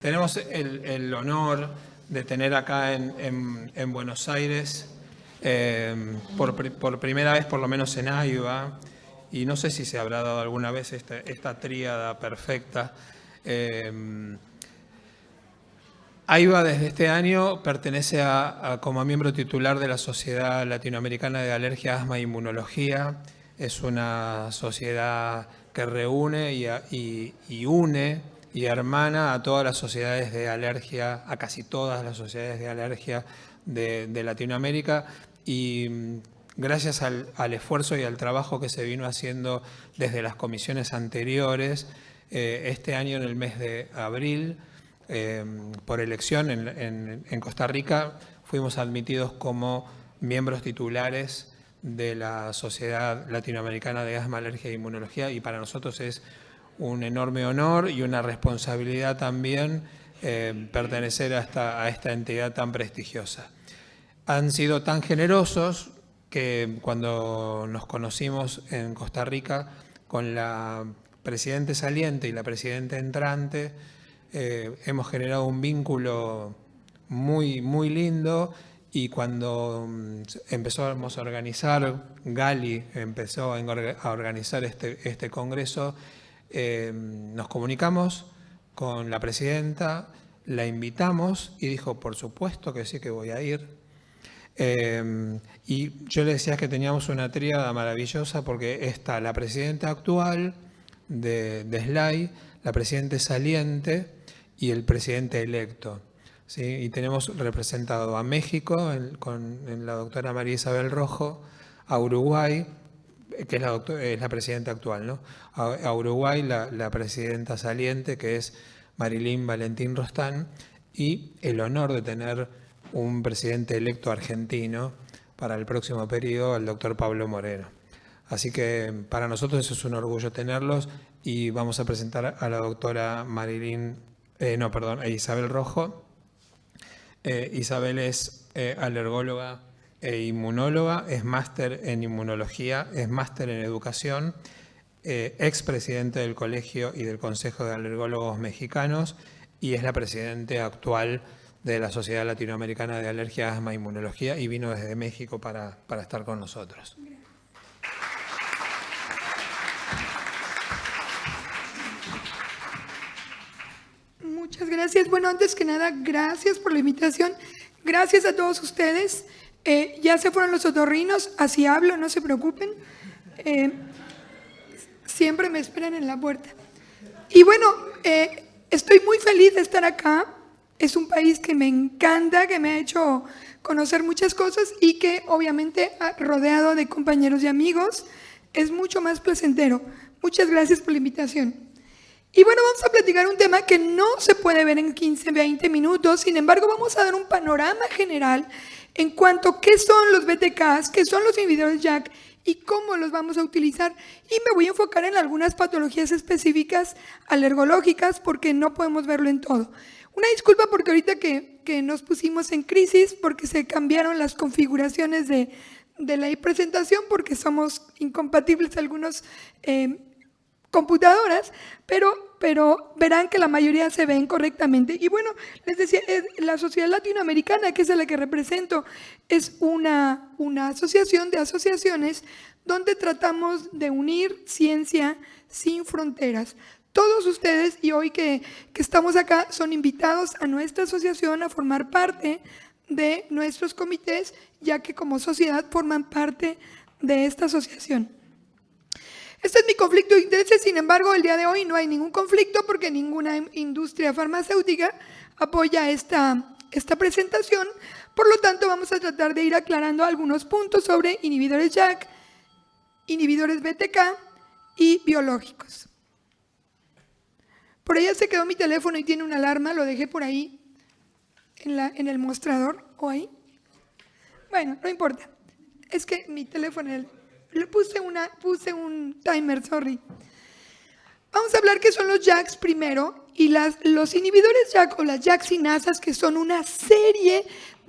Tenemos el honor de tener acá en Buenos Aires, por primera vez, por lo menos en AIBA, y no sé si se habrá dado alguna vez esta tríada perfecta. AIBA desde este año pertenece como miembro titular de la Sociedad Latinoamericana de Alergia, Asma e Inmunología. Es una sociedad que reúne y une y hermana a todas las sociedades de alergia, a casi todas las sociedades de alergia de Latinoamérica, y gracias al esfuerzo y al trabajo que se vino haciendo desde las comisiones anteriores, este año en el mes de abril, por elección en Costa Rica, fuimos admitidos como miembros titulares de la Sociedad Latinoamericana de Asma, Alergia e Inmunología, y para nosotros es un enorme honor y una responsabilidad también pertenecer a esta entidad tan prestigiosa. Han sido tan generosos que cuando nos conocimos en Costa Rica con la presidente saliente y la presidenta entrante, hemos generado un vínculo muy, muy lindo, y cuando empezamos a organizar, Gali empezó a organizar este congreso, nos comunicamos con la presidenta, la invitamos y dijo, por supuesto que sí que voy a ir. Y yo le decía que teníamos una tríada maravillosa, porque está la presidenta actual de SLAI, la presidenta saliente y el presidente electo, ¿sí? Y tenemos representado a México con la doctora María Isabel Rojo, a Uruguay, que es la presidenta actual, ¿no? A Uruguay, la presidenta saliente, que es Marilyn Valentín Rostán, y el honor de tener un presidente electo argentino para el próximo periodo, el doctor Pablo Moreno. Así que para nosotros eso es un orgullo tenerlos, y vamos a presentar a la doctora Isabel Rojo. Isabel es alergóloga e inmunóloga, es máster en inmunología, es máster en educación, expresidente del Colegio y del Consejo de Alergólogos Mexicanos, y es la presidenta actual de la Sociedad Latinoamericana de Alergia, Asma e Inmunología, y vino desde México para estar con nosotros. Muchas gracias. Bueno, antes que nada, gracias por la invitación. Gracias a todos ustedes. Ya se fueron los otorrinos, así hablo, no se preocupen. Siempre me esperan en la puerta. Y bueno, estoy muy feliz de estar acá. Es un país que me encanta, que me ha hecho conocer muchas cosas, y que obviamente rodeado de compañeros y amigos es mucho más placentero. Muchas gracias por la invitación. Y bueno, vamos a platicar un tema que no se puede ver en 15, 20 minutos. Sin embargo, vamos a dar un panorama general en cuanto a qué son los BTKs, qué son los inhibidores JAK y cómo los vamos a utilizar. Y me voy a enfocar en algunas patologías específicas alergológicas, porque no podemos verlo en todo. Una disculpa porque ahorita que nos pusimos en crisis, porque se cambiaron las configuraciones de la presentación, porque somos incompatibles algunos computadoras, pero verán que la mayoría se ven correctamente. Y bueno, les decía, la Sociedad Latinoamericana, que es a la que represento, es una asociación de asociaciones donde tratamos de unir ciencia sin fronteras. Todos ustedes, y hoy que estamos acá, son invitados a nuestra asociación a formar parte de nuestros comités, ya que como sociedad forman parte de esta asociación. Este es mi conflicto de intereses. Sin embargo, el día de hoy no hay ningún conflicto, porque ninguna industria farmacéutica apoya esta presentación. Por lo tanto, vamos a tratar de ir aclarando algunos puntos sobre inhibidores JAK, inhibidores BTK y biológicos. Por allá se quedó mi teléfono y tiene una alarma, lo dejé por ahí en el mostrador, o ahí. Bueno, no importa. Es que mi teléfono, le puse un timer, sorry. Vamos a hablar qué son los JAKs primero, y los inhibidores JAK o las JAK sinasas, que son una serie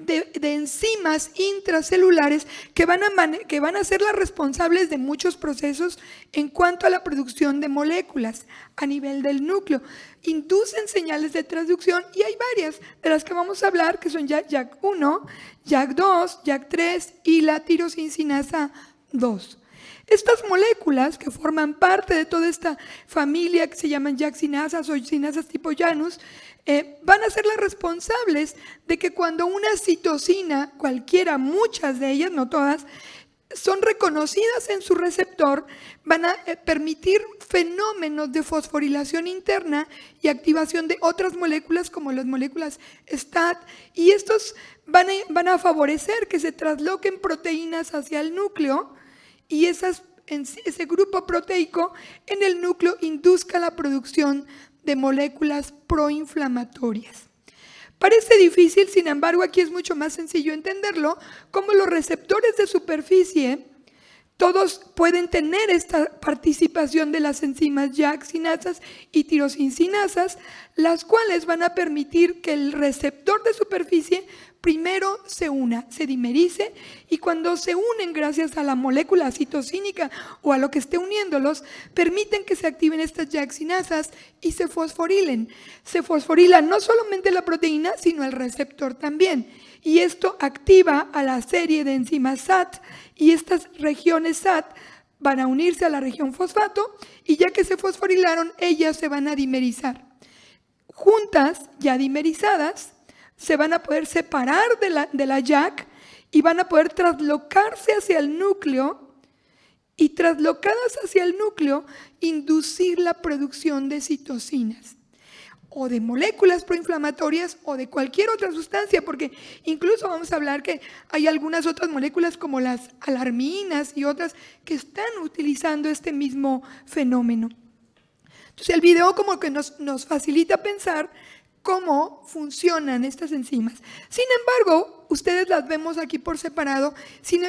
de enzimas intracelulares que van a ser las responsables de muchos procesos en cuanto a la producción de moléculas a nivel del núcleo. Inducen señales de transducción y hay varias de las que vamos a hablar, que son JAK1, JAK2, JAK3 y la tirosincinasa 2. Estas moléculas que forman parte de toda esta familia que se llaman JAK-cinasas o cinasas tipo Janus, van a ser las responsables de que cuando una citosina, cualquiera, muchas de ellas, no todas, son reconocidas en su receptor, van a permitir fenómenos de fosforilación interna y activación de otras moléculas como las moléculas STAT, y estos van a favorecer que se trasloquen proteínas hacia el núcleo y ese grupo proteico en el núcleo induzca la producción de moléculas proinflamatorias. Parece difícil, sin embargo, aquí es mucho más sencillo entenderlo, como los receptores de superficie, todos pueden tener esta participación de las enzimas JAK-cinasas y tirosincinasas, las cuales van a permitir que el receptor de superficie primero se una, se dimerice, y cuando se unen gracias a la molécula citosínica o a lo que esté uniéndolos, permiten que se activen estas JAK-cinasas y se fosforilen. Se fosforilan no solamente la proteína, sino el receptor también. Y esto activa a la serie de enzimas SAT, y estas regiones SAT van a unirse a la región fosfato, y ya que se fosforilaron, ellas se van a dimerizar. Juntas, ya dimerizadas, se van a poder separar de la JAK y van a poder traslocarse hacia el núcleo, y traslocadas hacia el núcleo, inducir la producción de citocinas o de moléculas proinflamatorias o de cualquier otra sustancia, porque incluso vamos a hablar que hay algunas otras moléculas como las alarminas y otras que están utilizando este mismo fenómeno. Entonces el video como que nos facilita pensar cómo funcionan estas enzimas. Sin embargo, ustedes las vemos aquí por separado,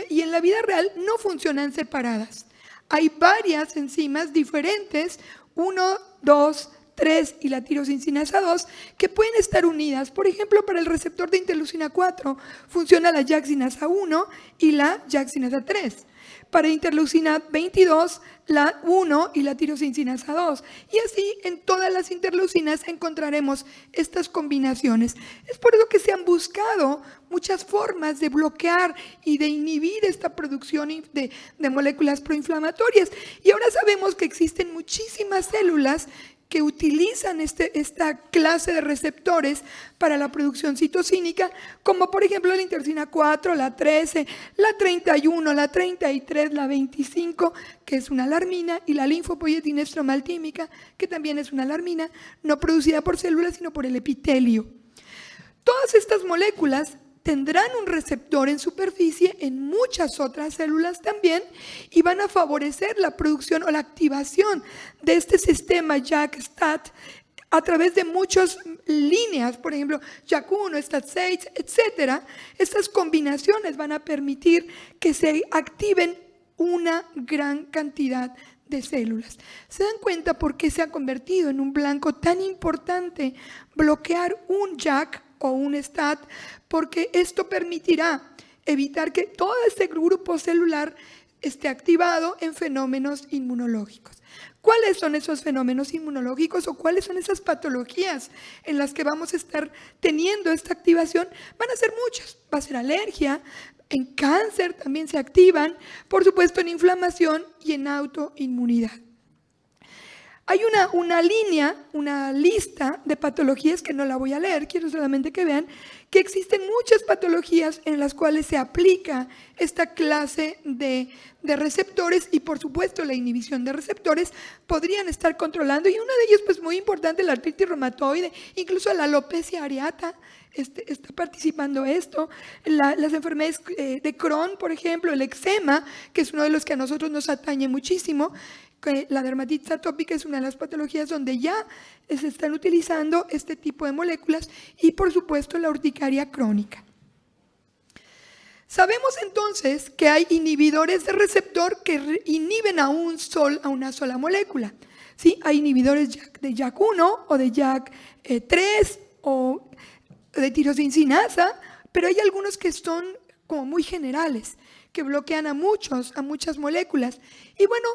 y en la vida real no funcionan separadas. Hay varias enzimas diferentes, 1, 2, 3 y la tirosincinasa 2, que pueden estar unidas. Por ejemplo, para el receptor de interleucina 4 funciona la JAK-cinasa 1 y la JAK-cinasa 3. Para interleucina 22, la 1 y la tirosincinasa 2. Y así en todas las interleucinas encontraremos estas combinaciones. Es por eso que se han buscado muchas formas de bloquear y de inhibir esta producción de moléculas proinflamatorias. Y ahora sabemos que existen muchísimas células que utilizan esta clase de receptores para la producción citocínica, como por ejemplo la interleucina 4, la 13, la 31, la 33, la 25, que es una alarmina, y la linfopoietina estromaltímica, que también es una alarmina, no producida por células, sino por el epitelio. Todas estas moléculas tendrán un receptor en superficie en muchas otras células también, y van a favorecer la producción o la activación de este sistema JAK-STAT a través de muchas líneas, por ejemplo, JAK1, STAT6, etc. Estas combinaciones van a permitir que se activen una gran cantidad de células. ¿Se dan cuenta por qué se ha convertido en un blanco tan importante bloquear un JAK o un STAT? Porque esto permitirá evitar que todo este grupo celular esté activado en fenómenos inmunológicos. ¿Cuáles son esos fenómenos inmunológicos o cuáles son esas patologías en las que vamos a estar teniendo esta activación? Van a ser muchas. Va a ser alergia, en cáncer también se activan, por supuesto en inflamación y en autoinmunidad. Hay una lista de patologías que no la voy a leer, quiero solamente que vean que existen muchas patologías en las cuales se aplica esta clase de receptores, y por supuesto la inhibición de receptores podrían estar controlando, y una de ellas pues muy importante, la artritis reumatoide, incluso la alopecia areata está participando esto, las enfermedades de Crohn, por ejemplo, el eczema, que es uno de los que a nosotros nos atañe muchísimo. La dermatitis atópica es una de las patologías donde ya se están utilizando este tipo de moléculas, y por supuesto la urticaria crónica. Sabemos entonces que hay inhibidores de receptor que inhiben a una sola molécula. ¿Sí? Hay inhibidores de JAK1 o de JAK3 o de tirosincinasa pero hay algunos que son como muy generales, que bloquean a muchas moléculas. Y bueno,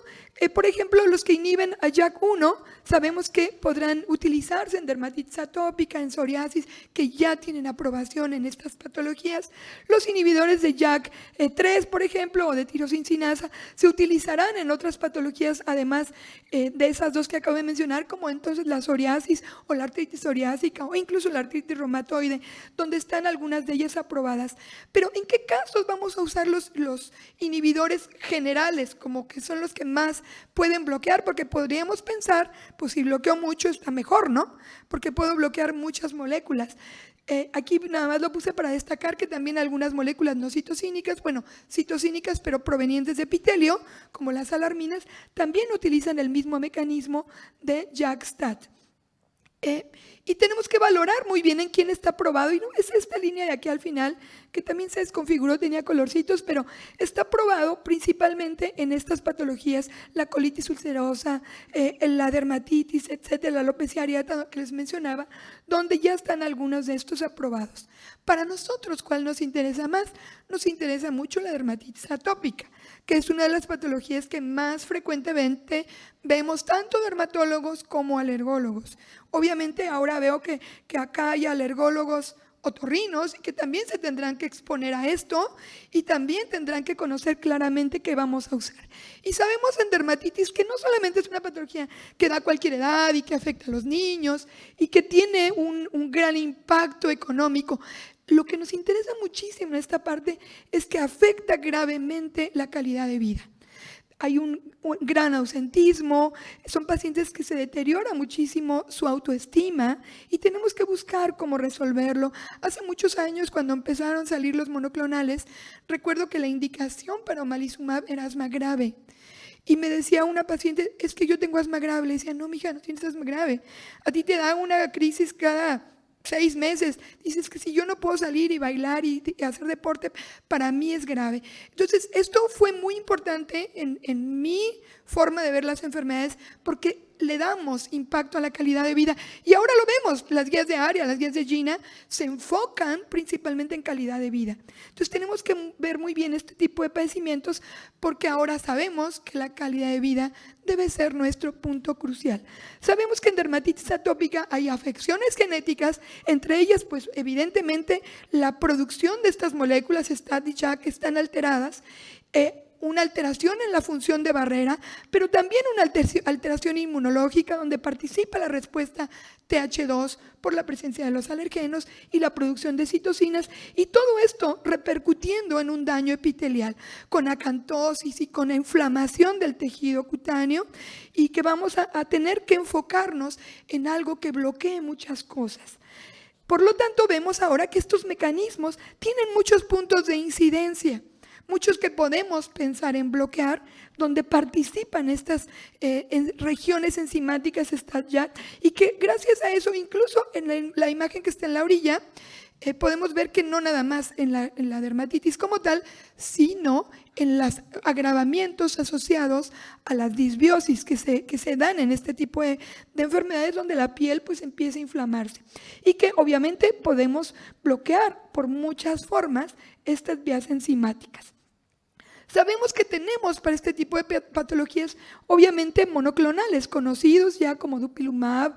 por ejemplo, los que inhiben a JAK1, sabemos que podrán utilizarse en dermatitis atópica, en psoriasis, que ya tienen aprobación en estas patologías. Los inhibidores de JAK3, por ejemplo, o de tirosincina se utilizarán en otras patologías, además de esas dos que acabo de mencionar, como entonces la psoriasis o la artritis psoriásica o incluso la artritis reumatoide, donde están algunas de ellas aprobadas. Pero ¿en qué casos vamos a usar los inhibidores generales, como que son los que más pueden bloquear? Porque podríamos pensar, pues si bloqueo mucho está mejor, ¿no? Porque puedo bloquear muchas moléculas. Aquí nada más lo puse para destacar que también algunas moléculas no citocínicas, bueno, citocínicas pero provenientes de epitelio, como las alarminas, también utilizan el mismo mecanismo de JAK-STAT. Y tenemos que valorar muy bien en quién está aprobado, y no es esta línea de aquí al final, que también se desconfiguró, tenía colorcitos, pero está aprobado principalmente en estas patologías, la colitis ulcerosa, la dermatitis, etcétera, la alopecia areata que les mencionaba, donde ya están algunos de estos aprobados. Para nosotros, ¿cuál nos interesa más? Nos interesa mucho la dermatitis atópica, que es una de las patologías que más frecuentemente vemos tanto dermatólogos como alergólogos. Obviamente ahora veo que acá hay alergólogos otorrinos y que también se tendrán que exponer a esto y también tendrán que conocer claramente qué vamos a usar. Y sabemos en dermatitis que no solamente es una patología que da a cualquier edad y que afecta a los niños y que tiene un gran impacto económico. Lo que nos interesa muchísimo en esta parte es que afecta gravemente la calidad de vida. Hay un gran ausentismo, son pacientes que se deteriora muchísimo su autoestima y tenemos que buscar cómo resolverlo. Hace muchos años, cuando empezaron a salir los monoclonales, recuerdo que la indicación para omalizumab era asma grave. Y me decía una paciente, es que yo tengo asma grave. Le decía, no, mija, no tienes asma grave. A ti te da una crisis cada 6 meses, dices que si yo no puedo salir y bailar y hacer deporte, para mí es grave. Entonces, esto fue muy importante en mi forma de ver las enfermedades, porque le damos impacto a la calidad de vida. Y ahora lo vemos, las guías de ARIA, las guías de GINA, se enfocan principalmente en calidad de vida. Entonces, tenemos que ver muy bien este tipo de padecimientos, porque ahora sabemos que la calidad de vida debe ser nuestro punto crucial. Sabemos que en dermatitis atópica hay afecciones genéticas, entre ellas, pues evidentemente, la producción de estas moléculas STAT y JAK están alteradas, una alteración en la función de barrera, pero también una alteración inmunológica donde participa la respuesta TH2 por la presencia de los alergenos y la producción de citocinas, y todo esto repercutiendo en un daño epitelial con acantosis y con inflamación del tejido cutáneo, y que vamos a tener que enfocarnos en algo que bloquee muchas cosas. Por lo tanto, vemos ahora que estos mecanismos tienen muchos puntos de incidencia, muchos que podemos pensar en bloquear, donde participan estas en regiones enzimáticas STAT-JAK, y que gracias a eso, incluso en la imagen que está en la orilla, podemos ver que no nada más en la dermatitis como tal, sino en los agravamientos asociados a las disbiosis que se dan en este tipo de enfermedades, donde la piel pues empieza a inflamarse, y que obviamente podemos bloquear por muchas formas estas vías enzimáticas. Sabemos que tenemos para este tipo de patologías obviamente monoclonales conocidos ya como dupilumab,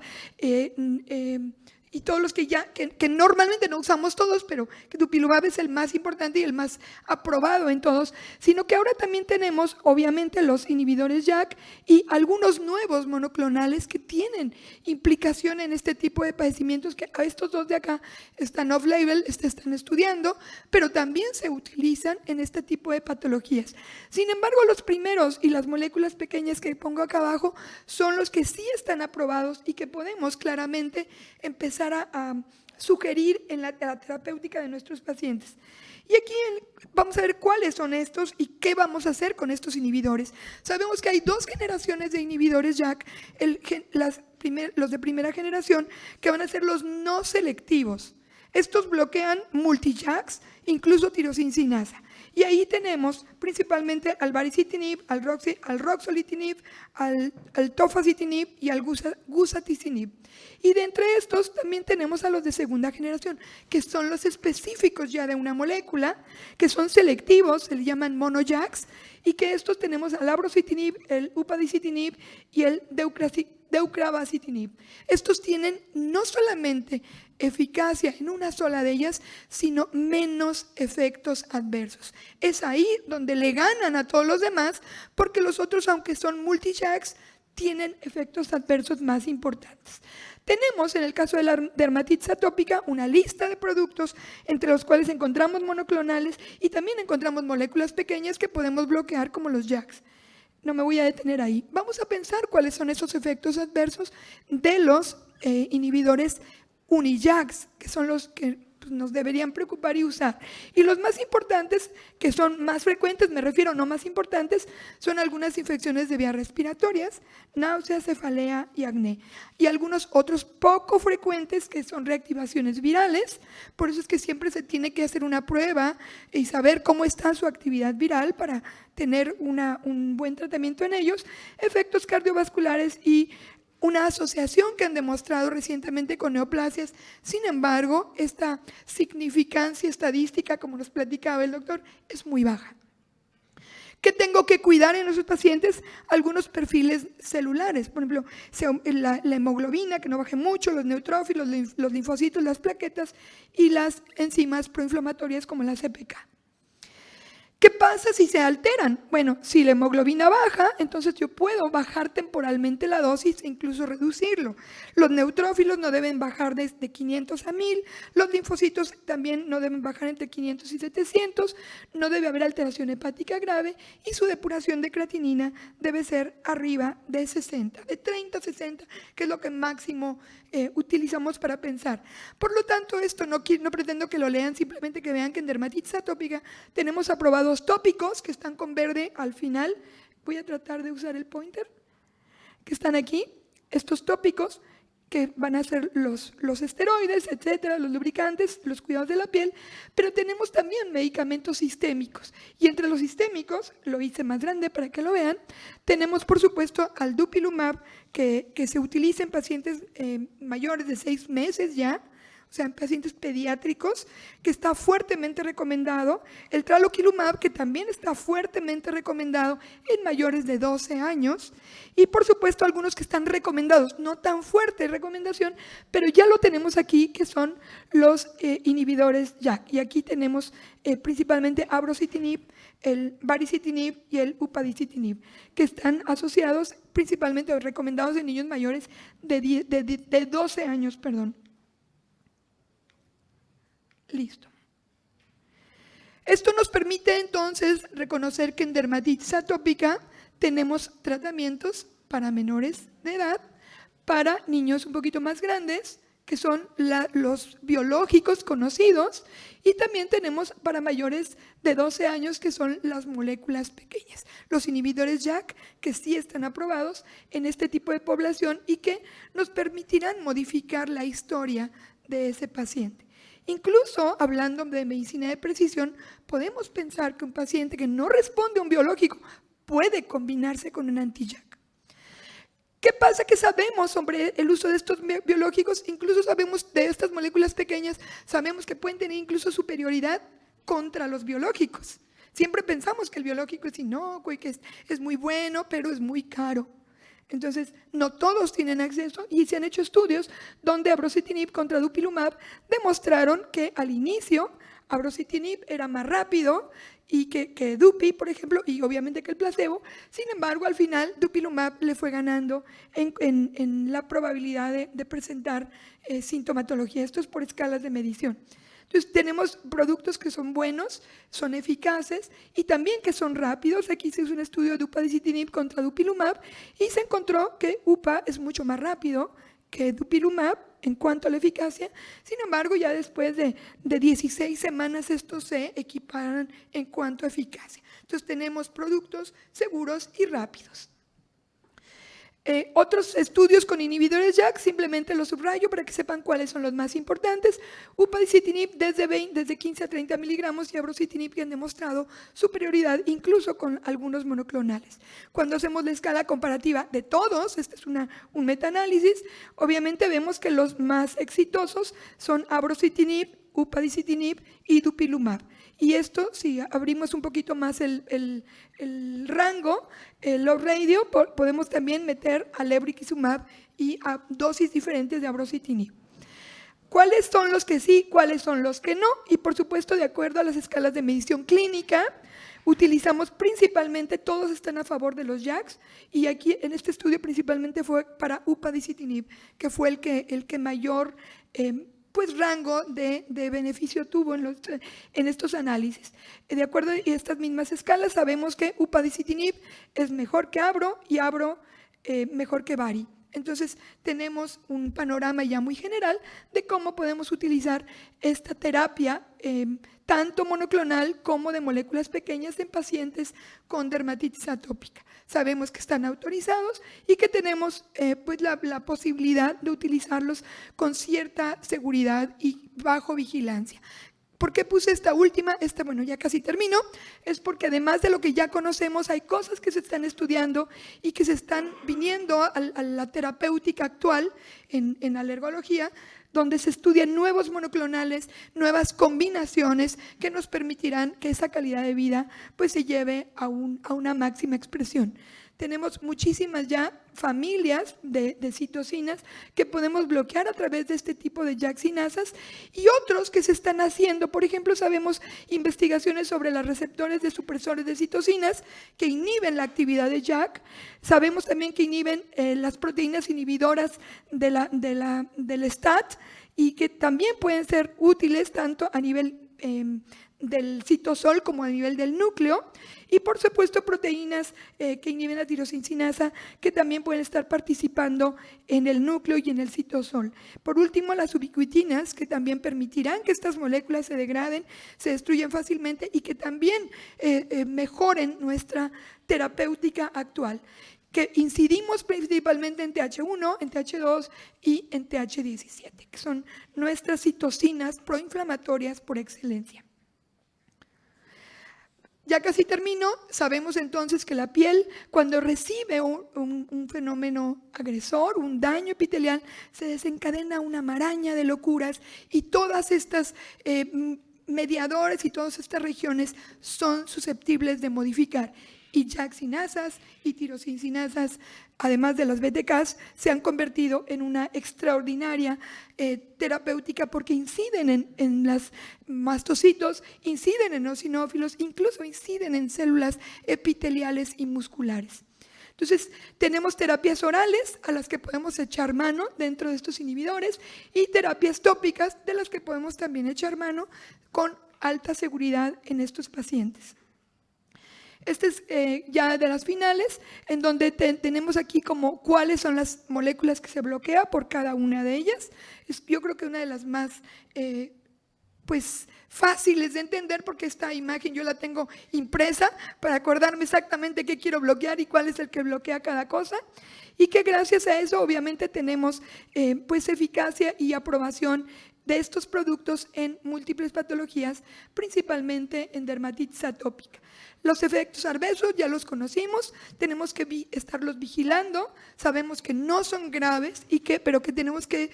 y todos los que normalmente no usamos todos, pero que dupilumab es el más importante y el más aprobado en todos, sino que ahora también tenemos obviamente los inhibidores JAK y algunos nuevos monoclonales que tienen implicación en este tipo de padecimientos, que a estos dos de acá están off-label, están estudiando, pero también se utilizan en este tipo de patologías. Sin embargo, los primeros y las moléculas pequeñas que pongo acá abajo son los que sí están aprobados y que podemos claramente empezar a sugerir en la terapéutica de nuestros pacientes. Y aquí vamos a ver cuáles son estos y qué vamos a hacer con estos inhibidores. Sabemos que hay 2 generaciones de inhibidores JAK, los de primera generación, que van a ser los no selectivos. Estos bloquean multi-JAKs, incluso tirosincina, Y ahí tenemos principalmente al baricitinib, al roxolitinib, al tofacitinib y al gusaticinib. Y de entre estos también tenemos a los de segunda generación, que son los específicos ya de una molécula, que son selectivos, se le llaman mono-JAKs, y que estos tenemos al abrocitinib, el upadacitinib y el deucravacitinib. Estos tienen no solamente eficacia en una sola de ellas, sino menos efectos adversos. Es ahí donde le ganan a todos los demás, porque los otros, aunque son multi-JAKs, tienen efectos adversos más importantes. Tenemos, en el caso de la dermatitis atópica, una lista de productos entre los cuales encontramos monoclonales y también encontramos moléculas pequeñas que podemos bloquear como los JAKs. No me voy a detener ahí. Vamos a pensar cuáles son esos efectos adversos de los inhibidores uni-JAKs, que son los que nos deberían preocupar y usar. Y los más importantes, que son más frecuentes, me refiero no más importantes, son algunas infecciones de vías respiratorias, náuseas, cefalea y acné. Y algunos otros poco frecuentes que son reactivaciones virales. Por eso es que siempre se tiene que hacer una prueba y saber cómo está su actividad viral para tener un buen tratamiento en ellos. Efectos cardiovasculares y una asociación que han demostrado recientemente con neoplasias. Sin embargo, esta significancia estadística, como nos platicaba el doctor, es muy baja. ¿Qué tengo que cuidar en nuestros pacientes? Algunos perfiles celulares, por ejemplo, la hemoglobina, que no baje mucho, los neutrófilos, los linfocitos, las plaquetas y las enzimas proinflamatorias como la CPK. ¿Qué pasa si se alteran? Bueno, si la hemoglobina baja, entonces yo puedo bajar temporalmente la dosis e incluso reducirlo. Los neutrófilos no deben bajar desde 500 a 1000, los linfocitos también no deben bajar entre 500 y 700, no debe haber alteración hepática grave y su depuración de creatinina debe ser arriba de 60, de 30 a 60, que es lo que máximo utilizamos para pensar. Por lo tanto, esto no pretendo que lo lean, simplemente que vean que en dermatitis atópica tenemos aprobados tópicos que están con verde al final. Voy a tratar de usar el pointer, que están aquí, estos tópicos que van a ser los esteroides, etcétera, los lubricantes, los cuidados de la piel, pero tenemos también medicamentos sistémicos. Y entre los sistémicos, lo hice más grande para que lo vean, tenemos por supuesto al dupilumab, que se utiliza en pacientes mayores de 6 meses ya, o sea, en pacientes pediátricos, que está fuertemente recomendado, el traloquilumab, que también está fuertemente recomendado en mayores de 12 años, y por supuesto algunos que están recomendados, no tan fuerte recomendación, pero ya lo tenemos aquí, que son los inhibidores JAK, y aquí tenemos principalmente abrocitinib, el baricitinib y el upadacitinib, que están asociados principalmente o recomendados en niños mayores de 12 años, perdón. Listo. Esto nos permite entonces reconocer que en dermatitis atópica tenemos tratamientos para menores de edad, para niños un poquito más grandes, que son los biológicos conocidos, y también tenemos para mayores de 12 años, que son las moléculas pequeñas, los inhibidores JAK, que sí están aprobados en este tipo de población y que nos permitirán modificar la historia de ese paciente. Incluso, hablando de medicina de precisión, podemos pensar que un paciente que no responde a un biológico puede combinarse con un anti-JAK. ¿Qué pasa? Que sabemos sobre el uso de estos biológicos, incluso sabemos de estas moléculas pequeñas, sabemos que pueden tener incluso superioridad contra los biológicos. Siempre pensamos que el biológico es inocuo y que es muy bueno, pero es muy caro. Entonces, no todos tienen acceso y se han hecho estudios donde abrocitinib contra dupilumab demostraron que al inicio abrocitinib era más rápido y que dupi, por ejemplo, y obviamente que el placebo. Sin embargo, al final dupilumab le fue ganando en la probabilidad de presentar sintomatología. Esto es por escalas de medición. Entonces tenemos productos que son buenos, son eficaces y también que son rápidos. Aquí se hizo un estudio de upadacitinib contra dupilumab y se encontró que UPA es mucho más rápido que dupilumab en cuanto a la eficacia. Sin embargo, ya después de 16 semanas estos se equiparan en cuanto a eficacia. Entonces tenemos productos seguros y rápidos. Otros estudios con inhibidores JAK, simplemente los subrayo para que sepan cuáles son los más importantes. Upadacitinib desde 15 a 30 miligramos y abrocitinib, que han demostrado superioridad incluso con algunos monoclonales. Cuando hacemos la escala comparativa de todos, este es un metaanálisis, obviamente vemos que los más exitosos son abrocitinib, upadacitinib y dupilumab. Y esto, si abrimos un poquito más el rango, el log radio, podemos también meter a lebrikizumab y a dosis diferentes de abrocitinib. ¿Cuáles son los que sí, cuáles son los que no? Y por supuesto, de acuerdo a las escalas de medición clínica, utilizamos principalmente, todos están a favor de los JAKs, y aquí en este estudio principalmente fue para upadacitinib, que fue el que mayor pues rango de beneficio tuvo en estos análisis. De acuerdo a estas mismas escalas, sabemos que upadacitinib es mejor que abro y abro mejor que bari. Entonces tenemos un panorama ya muy general de cómo podemos utilizar esta terapia tanto monoclonal como de moléculas pequeñas en pacientes con dermatitis atópica. Sabemos que están autorizados y que tenemos pues la posibilidad de utilizarlos con cierta seguridad y bajo vigilancia. ¿Por qué puse esta última? Bueno, ya casi termino. Es porque además de lo que ya conocemos, hay cosas que se están estudiando y que se están viniendo a la terapéutica actual en alergología, donde se estudian nuevos monoclonales, nuevas combinaciones que nos permitirán que esa calidad de vida pues se lleve a una máxima expresión. Tenemos muchísimas ya familias de citocinas que podemos bloquear a través de este tipo de JAK sinasas y otros que se están haciendo. Por ejemplo, sabemos investigaciones sobre los receptores de supresores de citocinas que inhiben la actividad de JAK. Sabemos también que inhiben las proteínas inhibidoras del STAT y que también pueden ser útiles tanto a nivel del citosol como a nivel del núcleo, y por supuesto proteínas que inhiben la tirosincinasa que también pueden estar participando en el núcleo y en el citosol. Por último, las ubiquitinas, que también permitirán que estas moléculas se degraden, se destruyan fácilmente y que también mejoren nuestra terapéutica actual, que incidimos principalmente en TH1, en TH2 y en TH17, que son nuestras citocinas proinflamatorias por excelencia. Ya casi termino. Sabemos entonces que la piel, cuando recibe un fenómeno agresor, un daño epitelial, se desencadena una maraña de locuras y todas estas mediadores y todas estas regiones son susceptibles de modificar. Y JAK sinasas y tirosincinasas, además de las BTKs, se han convertido en una extraordinaria terapéutica porque inciden en los mastocitos, inciden en eosinófilos, incluso inciden en células epiteliales y musculares. Entonces, tenemos terapias orales a las que podemos echar mano dentro de estos inhibidores y terapias tópicas de las que podemos también echar mano con alta seguridad en estos pacientes. Este es ya de las finales, en donde tenemos aquí como cuáles son las moléculas que se bloquea por cada una de ellas. Yo creo que una de las más pues fáciles de entender, porque esta imagen yo la tengo impresa para acordarme exactamente qué quiero bloquear y cuál es el que bloquea cada cosa, y que gracias a eso obviamente tenemos pues eficacia y aprobación de estos productos en múltiples patologías, principalmente en dermatitis atópica. Los efectos adversos ya los conocimos, tenemos que estarlos vigilando, sabemos que no son graves, pero que tenemos que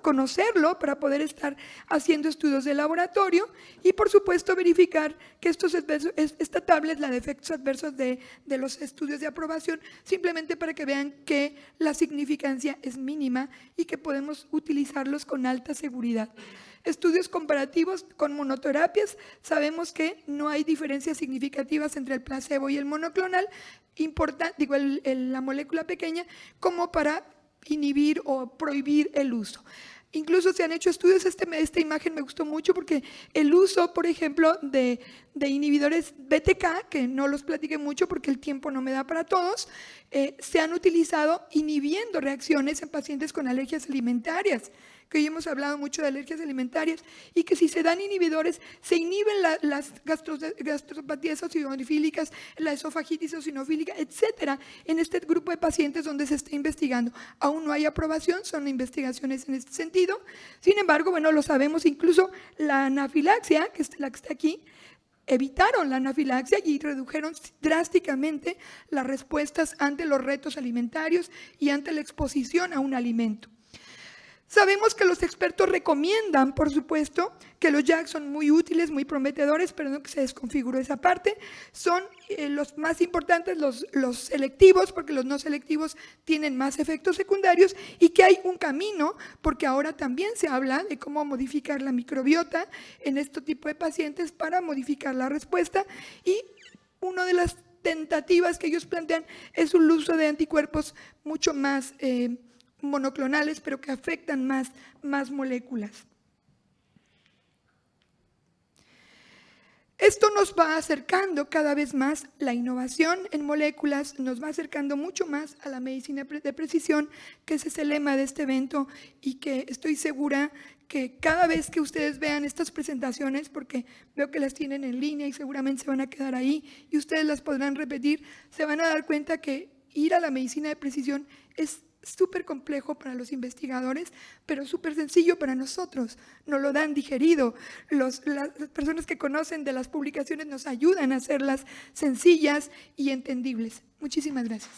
conocerlo para poder estar haciendo estudios de laboratorio y por supuesto verificar que esta tabla es la de efectos adversos de los estudios de aprobación, simplemente para que vean que la significancia es mínima y que podemos utilizarlos con alta seguridad. Estudios comparativos con monoterapias, sabemos que no hay diferencias significativas entre el placebo y el monoclonal, la molécula pequeña, como para inhibir o prohibir el uso. Incluso se han hecho estudios, esta imagen me gustó mucho porque el uso, por ejemplo, de inhibidores BTK, que no los platiqué mucho porque el tiempo no me da para todos, se han utilizado inhibiendo reacciones en pacientes con alergias alimentarias, que hoy hemos hablado mucho de alergias alimentarias, y que si se dan inhibidores, se inhiben las gastropatías eosinofílicas, la esofagitis eosinofílica, etcétera, en este grupo de pacientes donde se está investigando. Aún no hay aprobación, son investigaciones en este sentido. Sin embargo, bueno, lo sabemos, incluso la anafilaxia, que es la que está aquí, evitaron la anafilaxia y redujeron drásticamente las respuestas ante los retos alimentarios y ante la exposición a un alimento. Sabemos que los expertos recomiendan, por supuesto, que los JAK son muy útiles, muy prometedores, pero no que se desconfiguró esa parte. Son los más importantes los selectivos, porque los no selectivos tienen más efectos secundarios, y que hay un camino, porque ahora también se habla de cómo modificar la microbiota en este tipo de pacientes para modificar la respuesta, y una de las tentativas que ellos plantean es un uso de anticuerpos mucho más monoclonales, pero que afectan más moléculas. Esto nos va acercando cada vez más, la innovación en moléculas nos va acercando mucho más a la medicina de precisión, que ese es el lema de este evento, y que estoy segura que cada vez que ustedes vean estas presentaciones, porque veo que las tienen en línea y seguramente se van a quedar ahí y ustedes las podrán repetir, se van a dar cuenta que ir a la medicina de precisión es súper complejo para los investigadores, pero súper sencillo para nosotros. Nos lo dan digerido. Las personas que conocen de las publicaciones nos ayudan a hacerlas sencillas y entendibles. Muchísimas gracias.